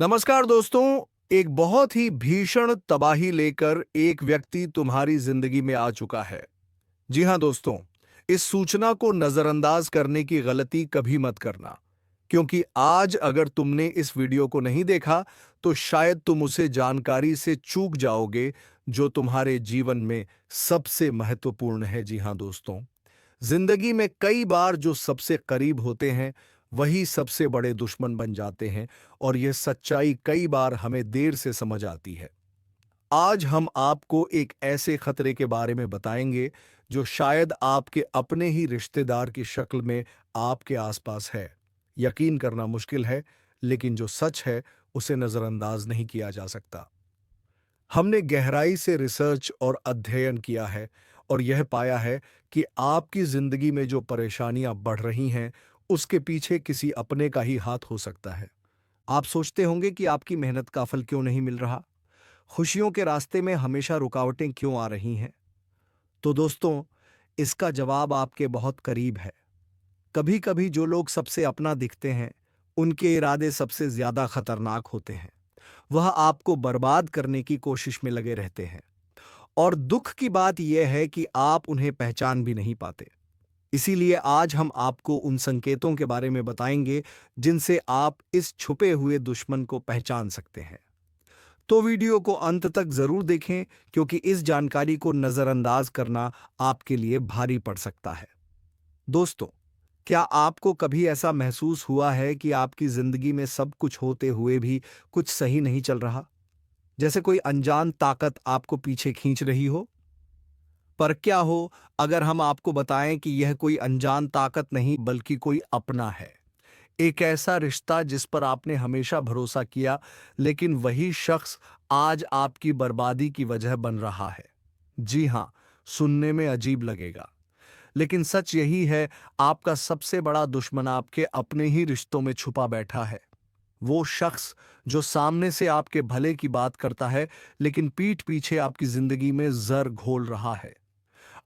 नमस्कार दोस्तों। एक बहुत ही भीषण तबाही लेकर एक व्यक्ति तुम्हारी जिंदगी में आ चुका है। जी हां दोस्तों, इस सूचना को नजरअंदाज करने की गलती कभी मत करना, क्योंकि आज अगर तुमने इस वीडियो को नहीं देखा तो शायद तुम उसे जानकारी से चूक जाओगे जो तुम्हारे जीवन में सबसे महत्वपूर्ण है। जी हां दोस्तों, जिंदगी में कई बार जो सबसे करीब होते हैं वही सबसे बड़े दुश्मन बन जाते हैं, और यह सच्चाई कई बार हमें देर से समझ आती है। आज हम आपको एक ऐसे खतरे के बारे में बताएंगे जो शायद आपके अपने ही रिश्तेदार की शक्ल में आपके आसपास है। यकीन करना मुश्किल है, लेकिन जो सच है उसे नजरअंदाज नहीं किया जा सकता। हमने गहराई से रिसर्च और अध्ययन किया है और यह पाया है कि आपकी जिंदगी में जो परेशानियां बढ़ रही हैं, उसके पीछे किसी अपने का ही हाथ हो सकता है। आप सोचते होंगे कि आपकी मेहनत का फल क्यों नहीं मिल रहा? खुशियों के रास्ते में हमेशा रुकावटें क्यों आ रही हैं? तो दोस्तों, इसका जवाब आपके बहुत करीब है। कभी-कभी जो लोग सबसे अपना दिखते हैं, उनके इरादे सबसे ज्यादा खतरनाक होते हैं। वह आपको बर्बाद करने की कोशिश में लगे रहते हैं, और दुख की बात यह है कि आप उन्हें पहचान भी नहीं पाते। इसीलिए आज हम आपको उन संकेतों के बारे में बताएंगे जिनसे आप इस छुपे हुए दुश्मन को पहचान सकते हैं। तो वीडियो को अंत तक जरूर देखें, क्योंकि इस जानकारी को नजरअंदाज करना आपके लिए भारी पड़ सकता है। दोस्तों, क्या आपको कभी ऐसा महसूस हुआ है कि आपकी जिंदगी में सब कुछ होते हुए भी कुछ सही नहीं चल रहा? जैसे कोई अनजान ताकत आपको पीछे खींच रही हो? पर क्या हो अगर हम आपको बताएं कि यह कोई अनजान ताकत नहीं बल्कि कोई अपना है। एक ऐसा रिश्ता जिस पर आपने हमेशा भरोसा किया, लेकिन वही शख्स आज आपकी बर्बादी की वजह बन रहा है। जी हां, सुनने में अजीब लगेगा, लेकिन सच यही है। आपका सबसे बड़ा दुश्मन आपके अपने ही रिश्तों में छुपा बैठा है। वो शख्स जो सामने से आपके भले की बात करता है, लेकिन पीठ पीछे आपकी जिंदगी में जहर घोल रहा है।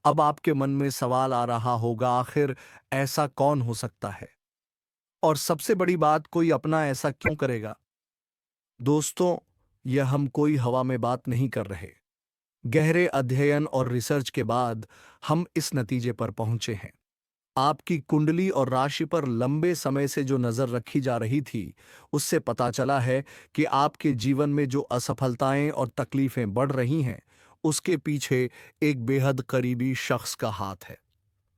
अब आपके मन में सवाल आ रहा होगा, आखिर ऐसा कौन हो सकता है? और सबसे बड़ी बात, कोई अपना ऐसा क्यों करेगा? दोस्तों, यह हम कोई हवा में बात नहीं कर रहे। गहरे अध्ययन और रिसर्च के बाद हम इस नतीजे पर पहुंचे हैं। आपकी कुंडली और राशि पर लंबे समय से जो नजर रखी जा रही थी, उससे पता चला है कि आपके जीवन में जो असफलताएं और तकलीफें बढ़ रही हैं, उसके पीछे एक बेहद करीबी शख्स का हाथ है।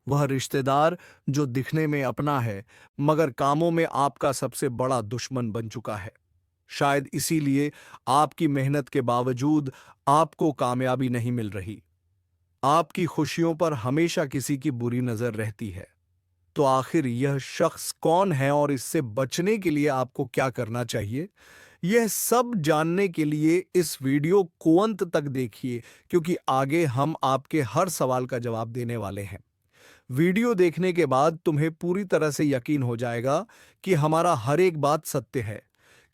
वह रिश्तेदार जो दिखने में अपना है, मगर कामों में आपका सबसे बड़ा दुश्मन बन चुका है। शायद इसीलिए आपकी मेहनत के बावजूद आपको कामयाबी नहीं मिल रही। आपकी खुशियों पर हमेशा किसी की बुरी नजर रहती है। तो आखिर यह शख्स कौन है और इससे बचने के लिए आपको क्या करना चाहिए? यह सब जानने के लिए इस वीडियो को अंत तक देखिए, क्योंकि आगे हम आपके हर सवाल का जवाब देने वाले हैं। वीडियो देखने के बाद तुम्हें पूरी तरह से यकीन हो जाएगा कि हमारा हर एक बात सत्य है,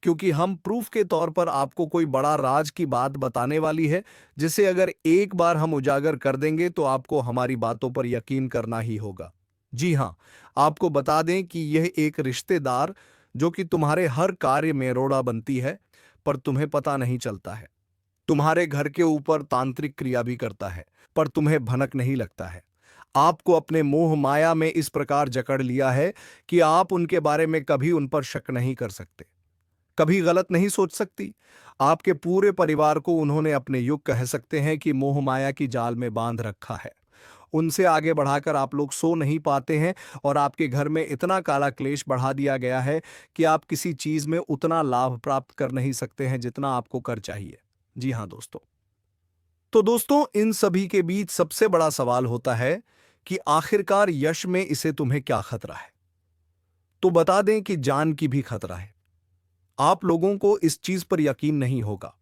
क्योंकि हम प्रूफ के तौर पर आपको कोई बड़ा राज की बात बताने वाली है, जिसे अगर एक बार हम उजागर कर देंगे तो आपको हमारी बातों पर यकीन करना ही होगा। जी हाँ, आपको बता दें कि यह एक रिश्तेदार जो कि तुम्हारे हर कार्य में रोड़ा बनती है, पर तुम्हें पता नहीं चलता है। तुम्हारे घर के ऊपर तांत्रिक क्रिया भी करता है, पर तुम्हें भनक नहीं लगता है। आपको अपने मोह माया में इस प्रकार जकड़ लिया है कि आप उनके बारे में कभी उन पर शक नहीं कर सकते, कभी गलत नहीं सोच सकती। आपके पूरे परिवार को उन्होंने अपने युग कह सकते हैं कि मोह माया की जाल में बांध रखा है। उनसे आगे बढ़ाकर आप लोग सो नहीं पाते हैं, और आपके घर में इतना काला क्लेश बढ़ा दिया गया है कि आप किसी चीज में उतना लाभ प्राप्त कर नहीं सकते हैं जितना आपको कर चाहिए। जी हाँ दोस्तों। तो दोस्तों, इन सभी के बीच सबसे बड़ा सवाल होता है कि आखिरकार यश में इसे तुम्हें क्या खतरा है? तो बता दें कि जान की भी खतरा है। आप लोगों को इस चीज पर यकीन नहीं होगा,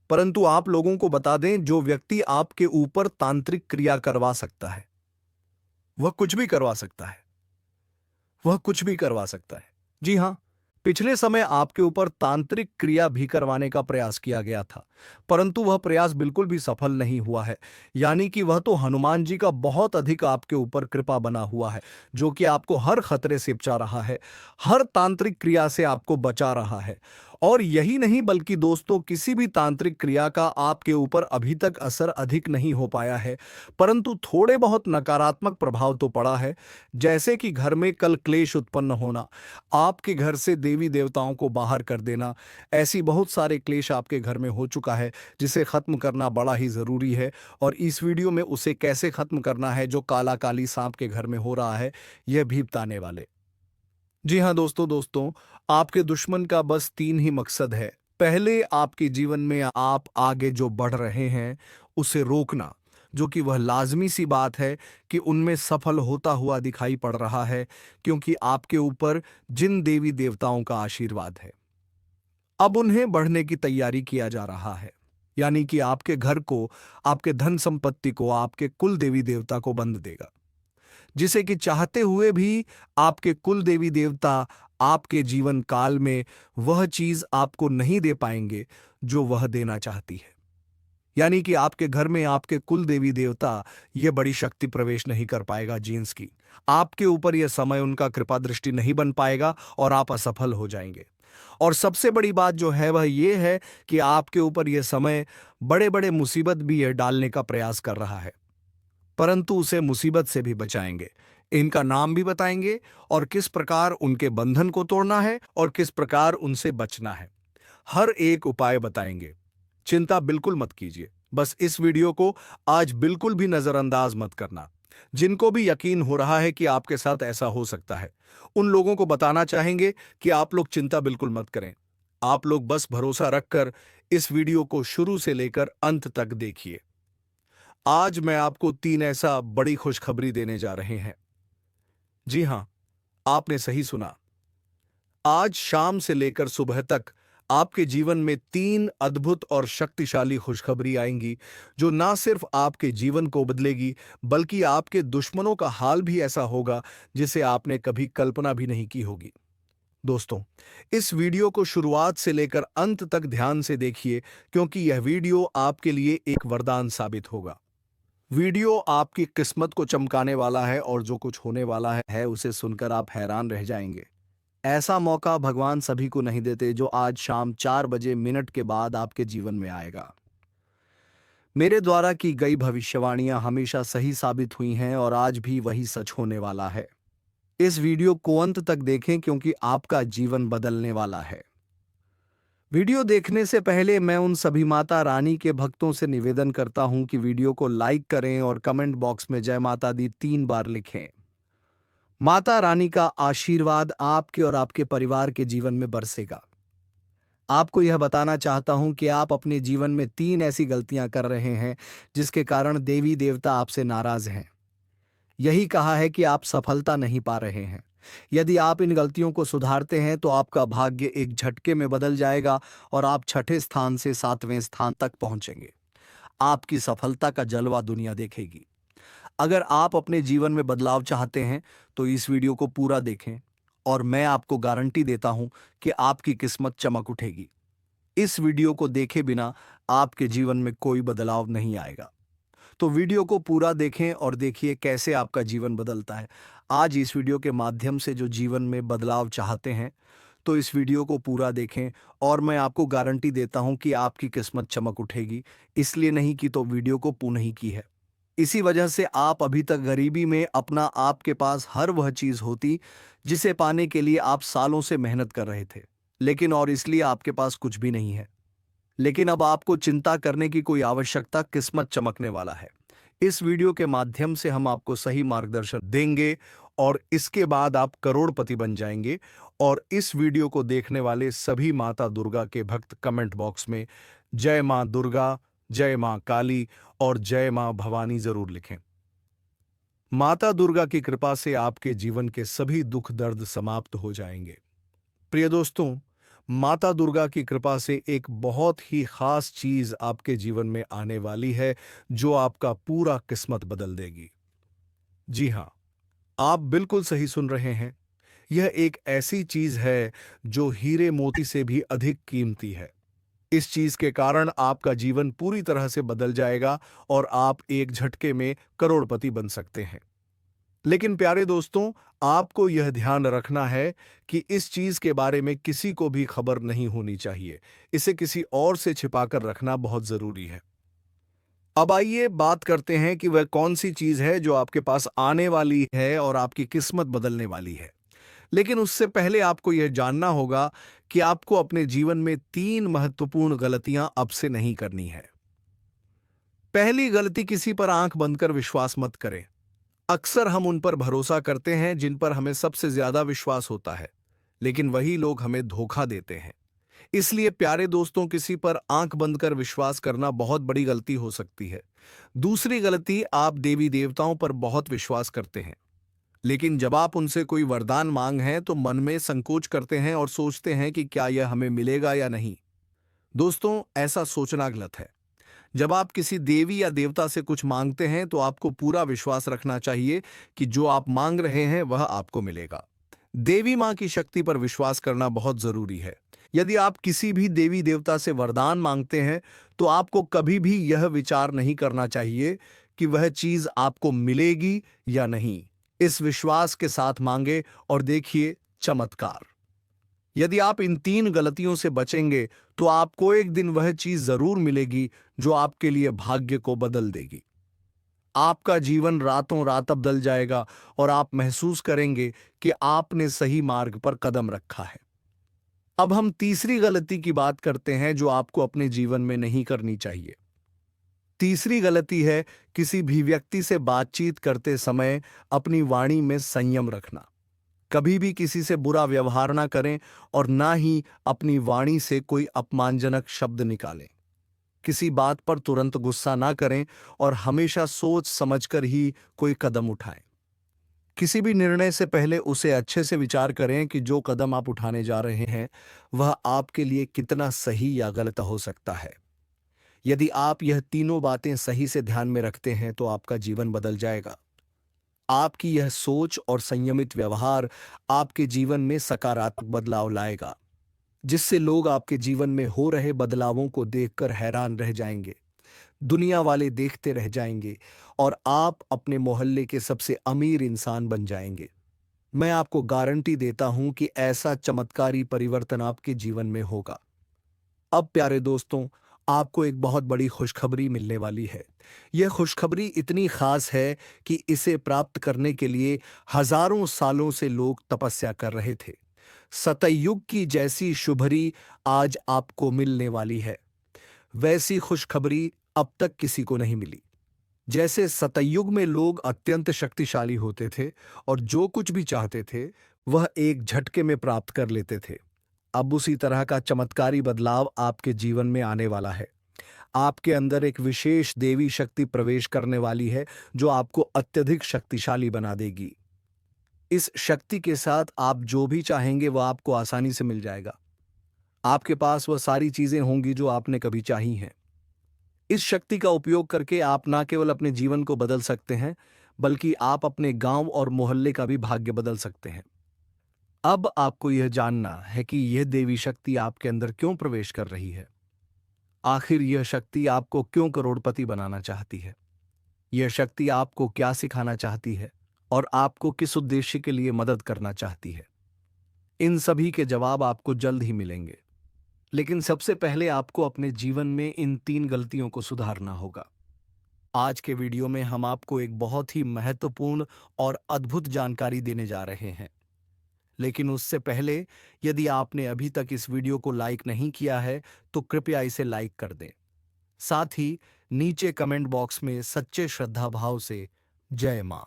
परंतु आप लोगों को बता दें, जो व्यक्ति आपके ऊपर तांत्रिक क्रिया करवा सकता है, वह कुछ भी करवा सकता है। वह कुछ भी करवा सकता है। जी हां, पिछले समय आपके ऊपर तांत्रिक क्रिया भी करवाने का प्रयास किया गया था, परंतु वह प्रयास बिल्कुल भी सफल नहीं हुआ है। यानी कि वह तो हनुमान जी का बहुत अधिक आपके ऊपर कृपा बना हुआ है, जो कि आपको हर खतरे से बचा रहा है, हर तांत्रिक क्रिया से आपको बचा रहा है। और यही नहीं बल्कि दोस्तों, किसी भी तांत्रिक क्रिया का आपके ऊपर अभी तक असर अधिक नहीं हो पाया है, परंतु थोड़े बहुत नकारात्मक प्रभाव तो पड़ा है। जैसे कि घर में कल क्लेश उत्पन्न होना, आपके घर से देवी देवताओं को बाहर कर देना, ऐसी बहुत सारे क्लेश आपके घर में हो चुका है, जिसे खत्म करना बड़ा ही जरूरी है। और इस वीडियो में उसे कैसे खत्म करना है जो काला काली सांप के घर में हो रहा है, यह भी बताने वाले। जी हाँ दोस्तों, आपके दुश्मन का बस तीन ही मकसद है। पहले, आपके जीवन में आप आगे जो बढ़ रहे हैं उसे रोकना, जो कि वह लाजमी सी बात है कि उनमें सफल होता हुआ दिखाई पड़ रहा है, क्योंकि आपके ऊपर जिन देवी देवताओं का आशीर्वाद है। अब उन्हें बढ़ने की तैयारी किया जा रहा है, यानी कि आपके घर को, आपके धन संपत्ति को, आपके कुल देवी देवता को बंद देगा, जिसे कि चाहते हुए भी आपके कुल देवी देवता आपके जीवन काल में वह चीज आपको नहीं दे पाएंगे जो वह देना चाहती है। यानी कि आपके घर में आपके कुल देवी देवता ये बड़ी शक्ति प्रवेश नहीं कर पाएगा जीन्स की। आपके ऊपर यह समय उनका कृपा दृष्टि नहीं बन पाएगा और आप असफल हो जाएंगे। और सबसे बड़ी बात जो है वह ये है कि आपके ऊपर यह समय बड़े बड़े मुसीबत भी यह डालने का प्रयास कर रहा है, परंतु उसे मुसीबत से भी बचाएंगे। इनका नाम भी बताएंगे और किस प्रकार उनके बंधन को तोड़ना है और किस प्रकार उनसे बचना है, हर एक उपाय बताएंगे। चिंता बिल्कुल मत कीजिए, बस इस वीडियो को आज बिल्कुल भी नजरअंदाज मत करना। जिनको भी यकीन हो रहा है कि आपके साथ ऐसा हो सकता है, उन लोगों को बताना चाहेंगे कि आप लोग चिंता बिल्कुल मत करें। आप लोग बस भरोसा रखकर इस वीडियो को शुरू से लेकर अंत तक देखिए। आज मैं आपको तीन ऐसा बड़ी खुशखबरी देने जा रहे हैं। जी हां, आपने सही सुना। आज शाम से लेकर सुबह तक आपके जीवन में तीन अद्भुत और शक्तिशाली खुशखबरी आएंगी, जो ना सिर्फ आपके जीवन को बदलेगी, बल्कि आपके दुश्मनों का हाल भी ऐसा होगा जिसे आपने कभी कल्पना भी नहीं की होगी। दोस्तों, इस वीडियो को शुरुआत से लेकर अंत तक ध्यान से देखिए, क्योंकि यह वीडियो आपके लिए एक वरदान साबित होगा। वीडियो आपकी किस्मत को चमकाने वाला है और जो कुछ होने वाला है उसे सुनकर आप हैरान रह जाएंगे। ऐसा मौका भगवान सभी को नहीं देते जो आज शाम 4 बजे के बाद आपके जीवन में आएगा। मेरे द्वारा की गई भविष्यवाणियां हमेशा सही साबित हुई हैं और आज भी वही सच होने वाला है। इस वीडियो को अंत तक देखें, क्योंकि आपका जीवन बदलने वाला है। वीडियो देखने से पहले मैं उन सभी माता रानी के भक्तों से निवेदन करता हूं कि वीडियो को लाइक करें और कमेंट बॉक्स में जय माता दी 3 बार लिखें। माता रानी का आशीर्वाद आपके और आपके परिवार के जीवन में बरसेगा। आपको यह बताना चाहता हूं कि आप अपने जीवन में 3 ऐसी गलतियां कर रहे हैं जिसके कारण देवी देवता आपसे नाराज हैं। यही कहा है कि आप सफलता नहीं पा रहे हैं। यदि आप इन गलतियों को सुधारते हैं तो आपका भाग्य एक झटके में बदल जाएगा और आप छठे स्थान से 7वें स्थान तक पहुंचेंगे। आपकी सफलता का जलवा दुनिया देखेगी। अगर आप अपने जीवन में बदलाव चाहते हैं तो इस वीडियो को पूरा देखें और मैं आपको गारंटी देता हूं कि आपकी किस्मत चमक उठेगी। इस वीडियो को देखे बिना आपके जीवन में कोई बदलाव नहीं आएगा। तो वीडियो को पूरा देखें और देखिए कैसे आपका जीवन बदलता है। आज इस वीडियो के माध्यम से जो जीवन में बदलाव चाहते हैं, तो इस वीडियो को पूरा देखें और मैं आपको गारंटी देता हूं कि आपकी किस्मत चमक उठेगी। इसलिए नहीं कि तो वीडियो को पूर्ण ही की है। इसी वजह से आप अभी तक गरीबी में अपना आपके पास हर वह चीज होती जिसे पाने के लिए आप सालों से मेहनत कर रहे थे, लेकिन और इसलिए आपके पास कुछ भी नहीं है। लेकिन अब आपको चिंता करने की कोई आवश्यकता, किस्मत चमकने वाला है। इस वीडियो के माध्यम से हम आपको सही मार्गदर्शन देंगे और इसके बाद आप करोड़पति बन जाएंगे। और इस वीडियो को देखने वाले सभी माता दुर्गा के भक्त कमेंट बॉक्स में जय मां दुर्गा, जय मां काली और जय मां भवानी जरूर लिखें। माता दुर्गा की कृपा से आपके जीवन के सभी दुख दर्द समाप्त हो जाएंगे। प्रिय दोस्तों, माता दुर्गा की कृपा से एक बहुत ही खास चीज आपके जीवन में आने वाली है, जो आपका पूरा किस्मत बदल देगी। जी हां, आप बिल्कुल सही सुन रहे हैं। यह एक ऐसी चीज है जो हीरे मोती से भी अधिक कीमती है। इस चीज के कारण आपका जीवन पूरी तरह से बदल जाएगा और आप एक झटके में करोड़पति बन सकते हैं। लेकिन प्यारे दोस्तों, आपको यह ध्यान रखना है कि इस चीज के बारे में किसी को भी खबर नहीं होनी चाहिए। इसे किसी और से छिपाकर रखना बहुत जरूरी है। अब आइए बात करते हैं कि वह कौन सी चीज है जो आपके पास आने वाली है और आपकी किस्मत बदलने वाली है। लेकिन उससे पहले आपको यह जानना होगा कि आपको अपने जीवन में 3 महत्वपूर्ण गलतियां अब से नहीं करनी है। पहली गलती, किसी पर आंख बंद कर विश्वास मत करें। अक्सर हम उन पर भरोसा करते हैं जिन पर हमें सबसे ज्यादा विश्वास होता है, लेकिन वही लोग हमें धोखा देते हैं। इसलिए प्यारे दोस्तों, किसी पर आंख बंद कर विश्वास करना बहुत बड़ी गलती हो सकती है। दूसरी गलती, आप देवी देवताओं पर बहुत विश्वास करते हैं, लेकिन जब आप उनसे कोई वरदान मांग हैं तो मन में संकोच करते हैं और सोचते हैं कि क्या यह हमें मिलेगा या नहीं। दोस्तों, ऐसा सोचना गलत है। जब आप किसी देवी या देवता से कुछ मांगते हैं तो आपको पूरा विश्वास रखना चाहिए कि जो आप मांग रहे हैं वह आपको मिलेगा। देवी मां की शक्ति पर विश्वास करना बहुत जरूरी है। यदि आप किसी भी देवी देवता से वरदान मांगते हैं तो आपको कभी भी यह विचार नहीं करना चाहिए कि वह चीज आपको मिलेगी या नहीं। इस विश्वास के साथ मांगे और देखिए चमत्कार। यदि आप इन 3 गलतियों से बचेंगे तो आपको एक दिन वह चीज जरूर मिलेगी जो आपके लिए भाग्य को बदल देगी। आपका जीवन रातों रात बदल जाएगा और आप महसूस करेंगे कि आपने सही मार्ग पर कदम रखा है। अब हम तीसरी गलती की बात करते हैं जो आपको अपने जीवन में नहीं करनी चाहिए। तीसरी गलती है किसी भी व्यक्ति से बातचीत करते समय अपनी वाणी में संयम रखना। कभी भी किसी से बुरा व्यवहार ना करें और ना ही अपनी वाणी से कोई अपमानजनक शब्द निकालें। किसी बात पर तुरंत गुस्सा ना करें और हमेशा सोच समझकर ही कोई कदम उठाएं। किसी भी निर्णय से पहले उसे अच्छे से विचार करें कि जो कदम आप उठाने जा रहे हैं वह आपके लिए कितना सही या गलत हो सकता है। यदि आप यह तीनों बातें सही से ध्यान में रखते हैं तो आपका जीवन बदल जाएगा। आपकी यह सोच और संयमित व्यवहार आपके जीवन में सकारात्मक बदलाव लाएगा, जिससे लोग आपके जीवन में हो रहे बदलावों को देखकर हैरान रह जाएंगे। दुनिया वाले देखते रह जाएंगे और आप अपने मोहल्ले के सबसे अमीर इंसान बन जाएंगे। मैं आपको गारंटी देता हूं कि ऐसा चमत्कारी परिवर्तन आपके जीवन में होगा। अब प्यारे दोस्तों, आपको एक बहुत बड़ी खुशखबरी मिलने वाली है। यह खुशखबरी इतनी खास है कि इसे प्राप्त करने के लिए हजारों सालों से लोग तपस्या कर रहे थे। सतयुग की जैसी शुभरी आज आपको मिलने वाली है। वैसी खुशखबरी अब तक किसी को नहीं मिली। जैसे सतयुग में लोग अत्यंत शक्तिशाली होते थे और जो कुछ भी चाहते थे वह एक झटके में प्राप्त कर लेते थे, अब उसी तरह का चमत्कारी बदलाव आपके जीवन में आने वाला है। आपके अंदर एक विशेष देवी शक्ति प्रवेश करने वाली है जो आपको अत्यधिक शक्तिशाली बना देगी। इस शक्ति के साथ आप जो भी चाहेंगे वह आपको आसानी से मिल जाएगा। आपके पास वह सारी चीजें होंगी जो आपने कभी चाही हैं। इस शक्ति का उपयोग करके आप ना केवल अपने जीवन को बदल सकते हैं, बल्कि आप अपने गांव और मोहल्ले का भी भाग्य बदल सकते हैं। अब आपको यह जानना है कि यह देवी शक्ति आपके अंदर क्यों प्रवेश कर रही है। आखिर यह शक्ति आपको क्यों करोड़पति बनाना चाहती है। यह शक्ति आपको क्या सिखाना चाहती है और आपको किस उद्देश्य के लिए मदद करना चाहती है। इन सभी के जवाब आपको जल्द ही मिलेंगे, लेकिन सबसे पहले आपको अपने जीवन में इन 3 गलतियों को सुधारना होगा। आज के वीडियो में हम आपको एक बहुत ही महत्वपूर्ण और अद्भुत जानकारी देने जा रहे हैं। लेकिन उससे पहले, यदि आपने अभी तक इस वीडियो को लाइक नहीं किया है तो कृपया इसे लाइक कर दें। साथ ही नीचे कमेंट बॉक्स में सच्चे श्रद्धा भाव से जय मां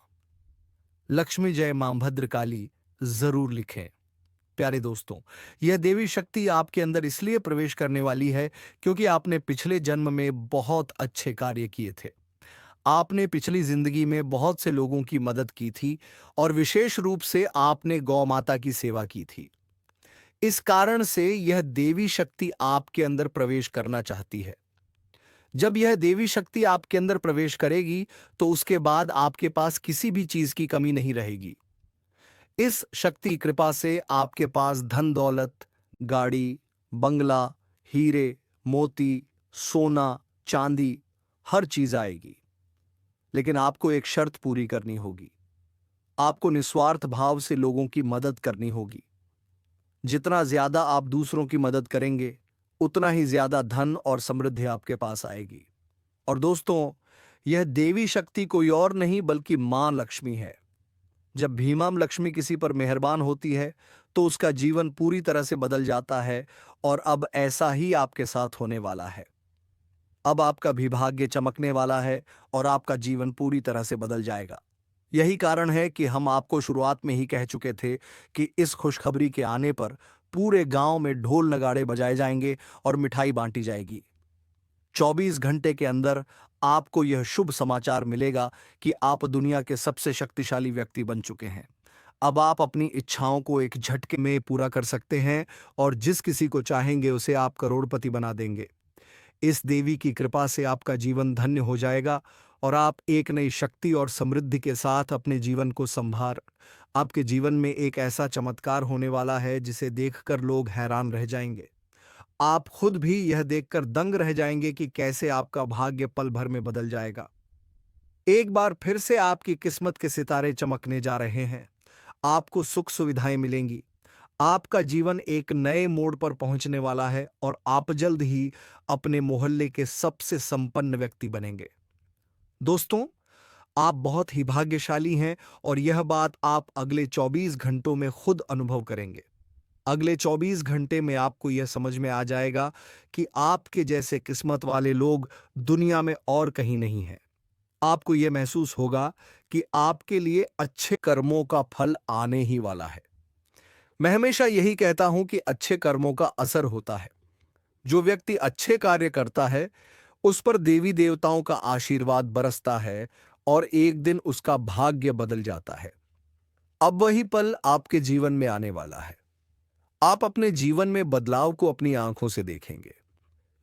लक्ष्मी, जय मां भद्रकाली जरूर लिखें। प्यारे दोस्तों, यह देवी शक्ति आपके अंदर इसलिए प्रवेश करने वाली है क्योंकि आपने पिछले जन्म में बहुत अच्छे कार्य किए थे। आपने पिछली जिंदगी में बहुत से लोगों की मदद की थी और विशेष रूप से आपने गौ माता की सेवा की थी। इस कारण से यह देवी शक्ति आपके अंदर प्रवेश करना चाहती है। जब यह देवी शक्ति आपके अंदर प्रवेश करेगी तो उसके बाद आपके पास किसी भी चीज की कमी नहीं रहेगी। इस शक्ति कृपा से आपके पास धन दौलत, गाड़ी, बंगला, हीरे, मोती, सोना, चांदी, हर चीज आएगी। लेकिन आपको एक शर्त पूरी करनी होगी। आपको निस्वार्थ भाव से लोगों की मदद करनी होगी। जितना ज्यादा आप दूसरों की मदद करेंगे, उतना ही ज्यादा धन और समृद्धि आपके पास आएगी। और दोस्तों, यह देवी शक्ति कोई और नहीं बल्कि मां लक्ष्मी है। जब भीमाम लक्ष्मी किसी पर मेहरबान होती है तो उसका जीवन पूरी तरह से बदल जाता है। और अब ऐसा ही आपके साथ होने वाला है। अब आपका भी भाग्य चमकने वाला है और आपका जीवन पूरी तरह से बदल जाएगा। यही कारण है कि हम आपको शुरुआत में ही कह चुके थे कि इस खुशखबरी के आने पर पूरे गांव में ढोल नगाड़े बजाए जाएंगे और मिठाई बांटी जाएगी। 24 घंटे के अंदर आपको यह शुभ समाचार मिलेगा कि आप दुनिया के सबसे शक्तिशाली व्यक्ति बन चुके हैं। अब आप अपनी इच्छाओं को एक झटके में पूरा कर सकते हैं और जिस किसी को चाहेंगे उसे आप करोड़पति बना देंगे। इस देवी की कृपा से आपका जीवन धन्य हो जाएगा और आप एक नई शक्ति और समृद्धि के साथ अपने जीवन को संभार। आपके जीवन में एक ऐसा चमत्कार होने वाला है जिसे देखकर लोग हैरान रह जाएंगे। आप खुद भी यह देखकर दंग रह जाएंगे कि कैसे आपका भाग्य पल भर में बदल जाएगा। एक बार फिर से आपकी किस्मत के सितारे चमकने जा रहे हैं। आपको सुख सुविधाएं मिलेंगी। आपका जीवन एक नए मोड़ पर पहुंचने वाला है और आप जल्द ही अपने मोहल्ले के सबसे संपन्न व्यक्ति बनेंगे। दोस्तों, आप बहुत ही भाग्यशाली हैं और यह बात आप अगले 24 घंटों में खुद अनुभव करेंगे। अगले 24 घंटे में आपको यह समझ में आ जाएगा कि आपके जैसे किस्मत वाले लोग दुनिया में और कहीं नहीं हैं। आपको यह महसूस होगा कि आपके लिए अच्छे कर्मों का फल आने ही वाला है। मैं हमेशा यही कहता हूं कि अच्छे कर्मों का असर होता है। जो व्यक्ति अच्छे कार्य करता है उस पर देवी देवताओं का आशीर्वाद बरसता है और एक दिन उसका भाग्य बदल जाता है। अब वही पल आपके जीवन में आने वाला है। आप अपने जीवन में बदलाव को अपनी आंखों से देखेंगे।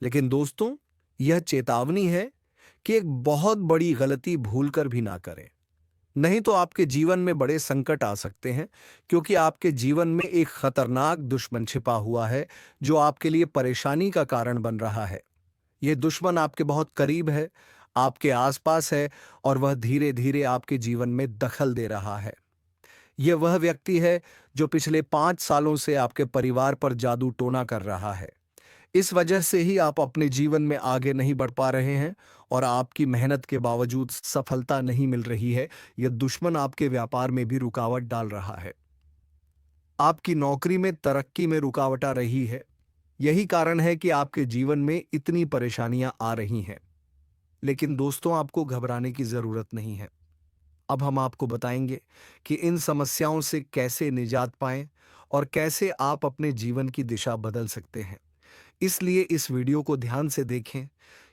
लेकिन दोस्तों, यह चेतावनी है कि एक बहुत बड़ी गलती भूलकर भी ना करें। नहीं तो आपके जीवन में बड़े संकट आ सकते हैं, क्योंकि आपके जीवन में एक खतरनाक दुश्मन छिपा हुआ है जो आपके लिए परेशानी का कारण बन रहा है। यह दुश्मन आपके बहुत करीब है, आपके आसपास है और वह धीरे धीरे आपके जीवन में दखल दे रहा है। यह वह व्यक्ति है जो पिछले 5 सालों से आपके परिवार पर जादू टोना कर रहा है। इस वजह से ही आप अपने जीवन में आगे नहीं बढ़ पा रहे हैं और आपकी मेहनत के बावजूद सफलता नहीं मिल रही है। यह दुश्मन आपके व्यापार में भी रुकावट डाल रहा है। आपकी नौकरी में तरक्की में रुकावट आ रही है। यही कारण है कि आपके जीवन में इतनी परेशानियां आ रही हैं। लेकिन दोस्तों, आपको घबराने की जरूरत नहीं है। अब हम आपको बताएंगे कि इन समस्याओं से कैसे निजात पाएं और कैसे आप अपने जीवन की दिशा बदल सकते हैं। इसलिए इस वीडियो को ध्यान से देखें,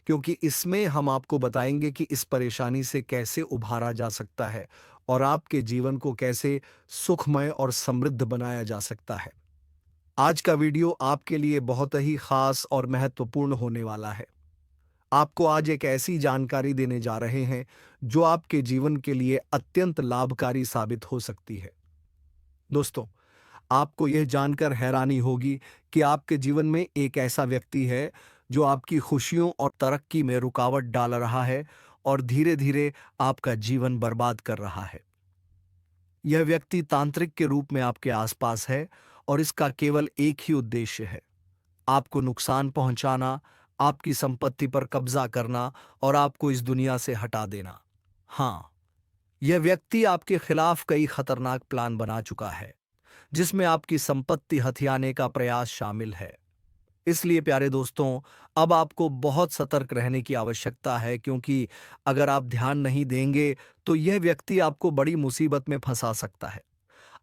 क्योंकि इसमें हम आपको बताएंगे कि इस परेशानी से कैसे उभारा जा सकता है और आपके जीवन को कैसे सुखमय और समृद्ध बनाया जा सकता है। आज का वीडियो आपके लिए बहुत ही खास और महत्वपूर्ण होने वाला है। आपको आज एक ऐसी जानकारी देने जा रहे हैं जो आपके जीवन के लिए अत्यंत लाभकारी साबित हो सकती है। दोस्तों, आपको यह जानकर हैरानी होगी कि आपके जीवन में एक ऐसा व्यक्ति है जो आपकी खुशियों और तरक्की में रुकावट डाल रहा है और धीरे धीरे आपका जीवन बर्बाद कर रहा है। यह व्यक्ति तांत्रिक के रूप में आपके आसपास है और इसका केवल एक ही उद्देश्य है, आपको नुकसान पहुंचाना, आपकी संपत्ति पर कब्जा करना और आपको इस दुनिया से हटा देना। हाँ, यह व्यक्ति आपके खिलाफ कई खतरनाक प्लान बना चुका है, जिसमें आपकी संपत्ति हथियाने का प्रयास शामिल है। इसलिए प्यारे दोस्तों, अब आपको बहुत सतर्क रहने की आवश्यकता है, क्योंकि अगर आप ध्यान नहीं देंगे तो यह व्यक्ति आपको बड़ी मुसीबत में फंसा सकता है।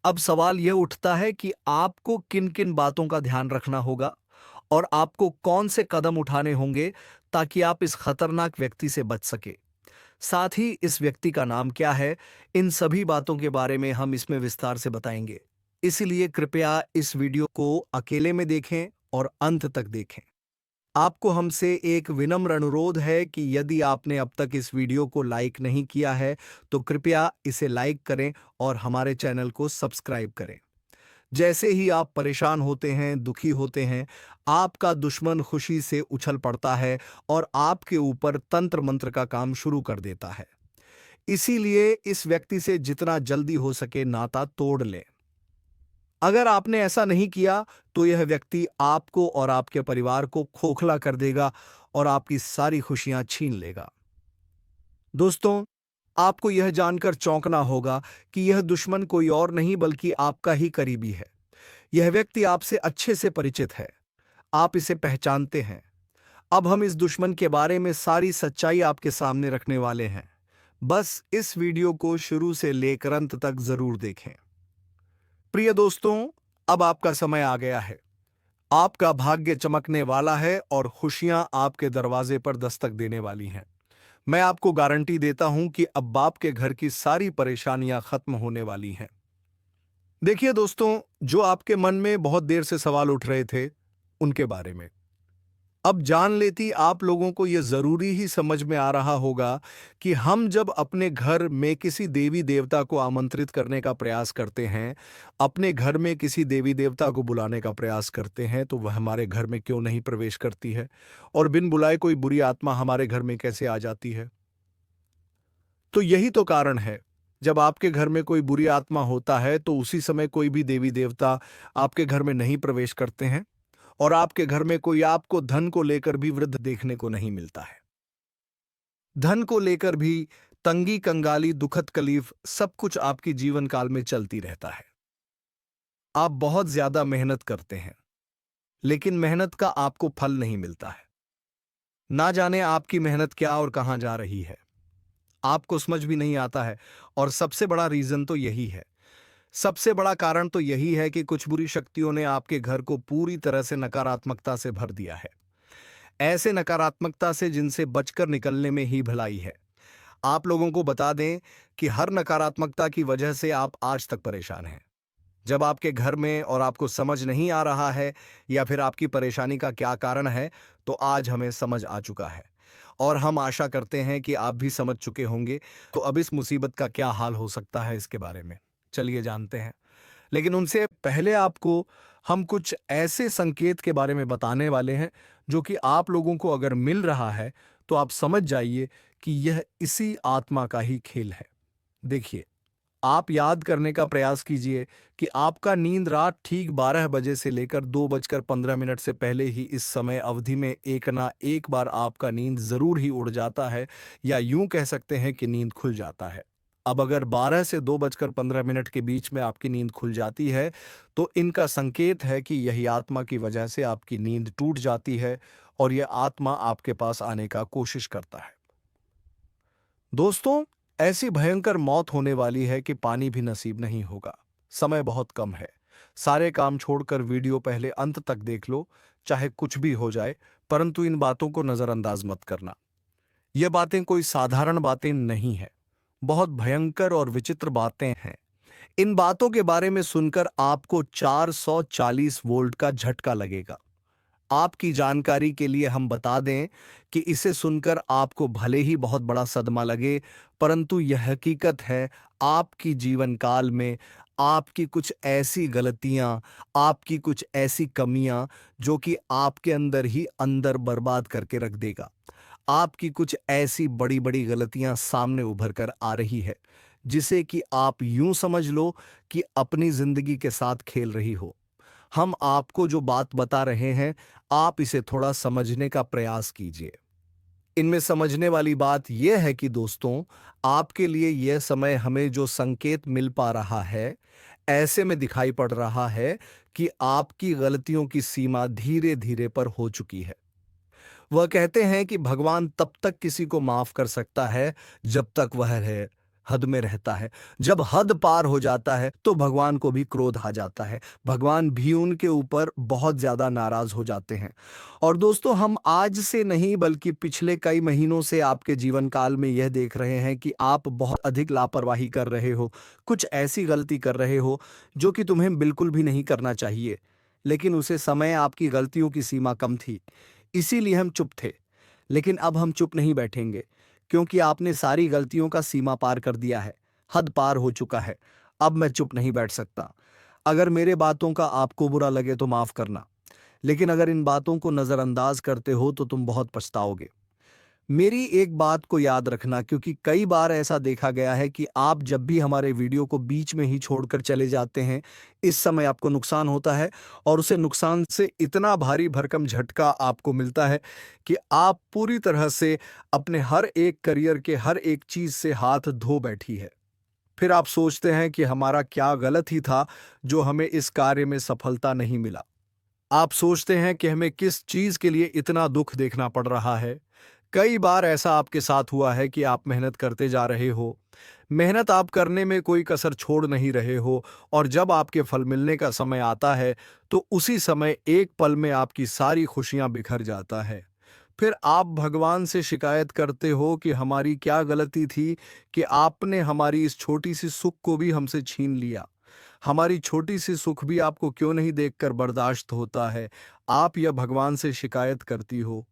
अब सवाल यह उठता है कि आपको किन किन बातों का ध्यान रखना होगा और आपको कौन से कदम उठाने होंगे ताकि आप इस खतरनाक व्यक्ति से बच सके। साथ ही इस व्यक्ति का नाम क्या है, इन सभी बातों के बारे में हम इसमें विस्तार से बताएंगे। इसलिए कृपया इस वीडियो को अकेले में देखें और अंत तक देखें। आपको हमसे एक विनम्र अनुरोध है कि यदि आपने अब तक इस वीडियो को लाइक नहीं किया है तो कृपया इसे लाइक करें और हमारे चैनल को सब्सक्राइब करें। जैसे ही आप परेशान होते हैं, दुखी होते हैं, आपका दुश्मन खुशी से उछल पड़ता है और आपके ऊपर तंत्र मंत्र का काम शुरू कर देता है। इसीलिए इस व्यक्ति से जितना जल्दी हो सके नाता तोड़ लें। अगर आपने ऐसा नहीं किया तो यह व्यक्ति आपको और आपके परिवार को खोखला कर देगा और आपकी सारी खुशियां छीन लेगा। दोस्तों, आपको यह जानकर चौंकना होगा कि यह दुश्मन कोई और नहीं बल्कि आपका ही करीबी है। यह व्यक्ति आपसे अच्छे से परिचित है, आप इसे पहचानते हैं। अब हम इस दुश्मन के बारे में सारी सच्चाई आपके सामने रखने वाले हैं। बस इस वीडियो को शुरू से लेकर अंत तक जरूर देखें। प्रिय दोस्तों, अब आपका समय आ गया है। आपका भाग्य चमकने वाला है और खुशियां आपके दरवाजे पर दस्तक देने वाली हैं। मैं आपको गारंटी देता हूं कि अब आपके घर की सारी परेशानियां खत्म होने वाली हैं। देखिए दोस्तों, जो आपके मन में बहुत देर से सवाल उठ रहे थे, उनके बारे में अब जान लेती आप लोगों को यह जरूरी ही समझ में आ रहा होगा कि हम जब अपने घर में किसी देवी देवता को आमंत्रित करने का प्रयास करते हैं, अपने घर में किसी देवी देवता को बुलाने का प्रयास करते हैं, तो वह हमारे घर में क्यों नहीं प्रवेश करती है और बिन बुलाए कोई बुरी आत्मा हमारे घर में कैसे आ जाती है। तो यही तो कारण है, जब आपके घर में कोई बुरी आत्मा होता है तो उसी समय कोई भी देवी देवता आपके घर में नहीं प्रवेश करते हैं और आपके घर में कोई आपको धन को लेकर भी वृद्ध देखने को नहीं मिलता है। धन को लेकर भी तंगी, कंगाली, दुखद तकलीफ सब कुछ आपकी जीवन काल में चलती रहता है। आप बहुत ज्यादा मेहनत करते हैं, लेकिन मेहनत का आपको फल नहीं मिलता है। ना जाने आपकी मेहनत क्या और कहां जा रही है, आपको समझ भी नहीं आता है। और सबसे बड़ा रीजन तो यही है, सबसे बड़ा कारण तो यही है कि कुछ बुरी शक्तियों ने आपके घर को पूरी तरह से नकारात्मकता से भर दिया है। ऐसे नकारात्मकता से जिनसे बचकर निकलने में ही भलाई है। आप लोगों को बता दें कि हर नकारात्मकता की वजह से आप आज तक परेशान हैं। जब आपके घर में और आपको समझ नहीं आ रहा है या फिर आपकी परेशानी का क्या कारण है, तो आज हमें समझ आ चुका है और हम आशा करते हैं कि आप भी समझ चुके होंगे। तो अब इस मुसीबत का क्या हाल हो सकता है, इसके बारे में चलिए जानते हैं। लेकिन उनसे पहले आपको हम कुछ ऐसे संकेत के बारे में बताने वाले हैं जो कि आप लोगों को अगर मिल रहा है तो आप समझ जाइए कि यह इसी आत्मा का ही खेल है। देखिए, आप याद करने का प्रयास कीजिए कि आपका नींद रात ठीक 12 बजे से लेकर 2:15 से पहले ही इस समय अवधि में एक ना एक बार आपका नींद जरूर ही उड़ जाता है, या यूं कह सकते हैं कि नींद खुल जाता है। अब अगर 12 से 2:15 के बीच में आपकी नींद खुल जाती है, तो इनका संकेत है कि यही आत्मा की वजह से आपकी नींद टूट जाती है और यह आत्मा आपके पास आने का कोशिश करता है। दोस्तों, ऐसी भयंकर मौत होने वाली है कि पानी भी नसीब नहीं होगा। समय बहुत कम है। सारे काम छोड़कर वीडियो पहले अंत तक देख लो, चाहे कुछ भी हो जाए, परंतु इन बातों को नजरअंदाज मत करना। ये बातें कोई साधारण बातें नहीं है, बहुत भयंकर और विचित्र बातें हैं। इन बातों के बारे में सुनकर आपको 440 वोल्ट का झटका लगेगा। आपकी जानकारी के लिए हम बता दें कि इसे सुनकर आपको भले ही बहुत बड़ा सदमा लगे, परंतु यह हकीकत है। आपकी जीवन काल में आपकी कुछ ऐसी गलतियां, आपकी कुछ ऐसी कमियां जो कि आपके अंदर ही अंदर बर्बाद करके रख देगा। आपकी कुछ ऐसी बड़ी बड़ी गलतियां सामने उभर कर आ रही है, जिसे कि आप यूं समझ लो कि अपनी जिंदगी के साथ खेल रही हो। हम आपको जो बात बता रहे हैं, आप इसे थोड़ा समझने का प्रयास कीजिए। इनमें समझने वाली बात यह है कि दोस्तों, आपके लिए यह समय हमें जो संकेत मिल पा रहा है, ऐसे में दिखाई पड़ रहा है कि आपकी गलतियों की सीमा धीरे धीरे पर हो चुकी है। वह कहते हैं कि भगवान तब तक किसी को माफ कर सकता है जब तक वह है हद में रहता है। जब हद पार हो जाता है तो भगवान को भी क्रोध आ जाता है, भगवान भी उनके ऊपर बहुत ज्यादा नाराज हो जाते हैं। और दोस्तों, हम आज से नहीं बल्कि पिछले कई महीनों से आपके जीवन काल में यह देख रहे हैं कि आप बहुत अधिक लापरवाही कर रहे हो, कुछ ऐसी गलती कर रहे हो जो कि तुम्हें बिल्कुल भी नहीं करना चाहिए। लेकिन उसे समय आपकी गलतियों की सीमा कम थी, इसीलिए हम चुप थे। लेकिन अब हम चुप नहीं बैठेंगे, क्योंकि आपने सारी गलतियों का सीमा पार कर दिया है, हद पार हो चुका है। अब मैं चुप नहीं बैठ सकता। अगर मेरे बातों का आपको बुरा लगे तो माफ करना, लेकिन अगर इन बातों को नजरअंदाज करते हो तो तुम बहुत पछताओगे। मेरी एक बात को याद रखना, क्योंकि कई बार ऐसा देखा गया है कि आप जब भी हमारे वीडियो को बीच में ही छोड़कर चले जाते हैं, इस समय आपको नुकसान होता है और उसे नुकसान से इतना भारी भरकम झटका आपको मिलता है कि आप पूरी तरह से अपने हर एक करियर के हर एक चीज से हाथ धो बैठी है। फिर आप सोचते हैं कि हमारा क्या गलत ही था जो हमें इस कार्य में सफलता नहीं मिला। आप सोचते हैं कि हमें किस चीज के लिए इतना दुख देखना पड़ रहा है। कई बार ऐसा आपके साथ हुआ है कि आप मेहनत करते जा रहे हो, मेहनत आप करने में कोई कसर छोड़ नहीं रहे हो, और जब आपके फल मिलने का समय आता है तो उसी समय एक पल में आपकी सारी खुशियां बिखर जाता है। फिर आप भगवान से शिकायत करते हो कि हमारी क्या गलती थी कि आपने हमारी इस छोटी सी सुख को भी हमसे छीन लिया। हमारी छोटी सी सुख भी आपको क्यों नहीं देखकर बर्दाश्त होता है। आप यह भगवान से शिकायत करती हो,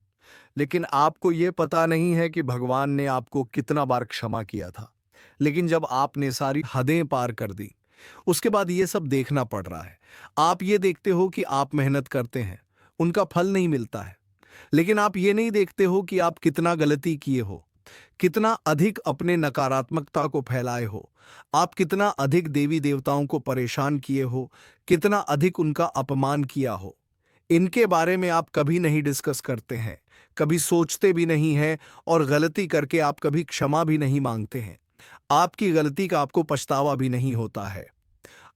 लेकिन आपको ये पता नहीं है कि भगवान ने आपको कितना बार क्षमा किया था। लेकिन जब आपने सारी हदें पार कर दी, उसके बाद ये सब देखना पड़ रहा है। आप ये देखते हो कि आप मेहनत करते हैं, उनका फल नहीं मिलता है, लेकिन आप ये नहीं देखते हो कि आप कितना गलती किए हो, कितना अधिक अपने नकारात्मकता को फैलाए हो, आप कितना अधिक देवी देवताओं को परेशान किए हो, कितना अधिक उनका अपमान किया हो। इनके बारे में आप कभी नहीं डिस्कस करते हैं, कभी सोचते भी नहीं हैं, और गलती करके आप कभी क्षमा भी नहीं मांगते हैं। आपकी गलती का आपको पछतावा भी नहीं होता है।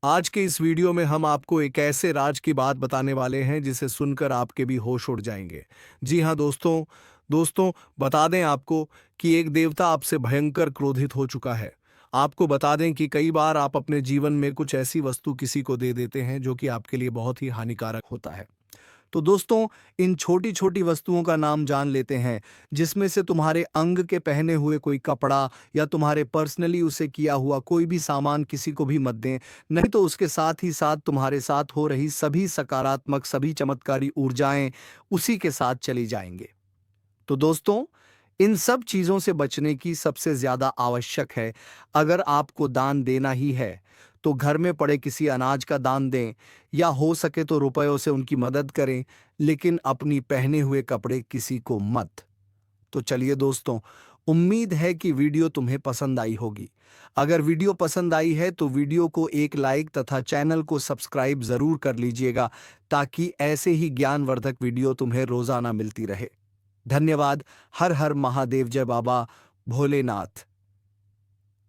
आज के इस वीडियो में हम आपको एक ऐसे राज की बात बताने वाले हैं जिसे सुनकर आपके भी होश उड़ जाएंगे। जी हाँ दोस्तों, दोस्तों बता दें आपको कि एक देवता आपसे भयंकर क्रोधित हो चुका है। आपको बता दें कि कई बार आप अपने जीवन में कुछ ऐसी वस्तु किसी को दे देते हैं जो कि आपके लिए बहुत ही हानिकारक होता है। तो दोस्तों, इन छोटी छोटी वस्तुओं का नाम जान लेते हैं, जिसमें से तुम्हारे अंग के पहने हुए कोई कपड़ा या तुम्हारे पर्सनली उसे किया हुआ कोई भी सामान किसी को भी मत दें। नहीं तो उसके साथ ही साथ तुम्हारे साथ हो रही सभी सकारात्मक सभी चमत्कारी ऊर्जाएं उसी के साथ चली जाएंगे। तो दोस्तों, इन सब चीजों से बचने की सबसे ज्यादा आवश्यक है, अगर आपको दान देना ही है तो घर में पड़े किसी अनाज का दान दें, या हो सके तो रुपयों से उनकी मदद करें, लेकिन अपनी पहने हुए कपड़े किसी को मत। तो चलिए दोस्तों, उम्मीद है कि वीडियो तुम्हें पसंद आई होगी। अगर वीडियो पसंद आई है तो वीडियो को एक लाइक तथा चैनल को सब्सक्राइब जरूर कर लीजिएगा, ताकि ऐसे ही ज्ञानवर्धक वीडियो तुम्हें रोजाना मिलती रहे। धन्यवाद। हर हर महादेव। जय बाबा भोलेनाथ।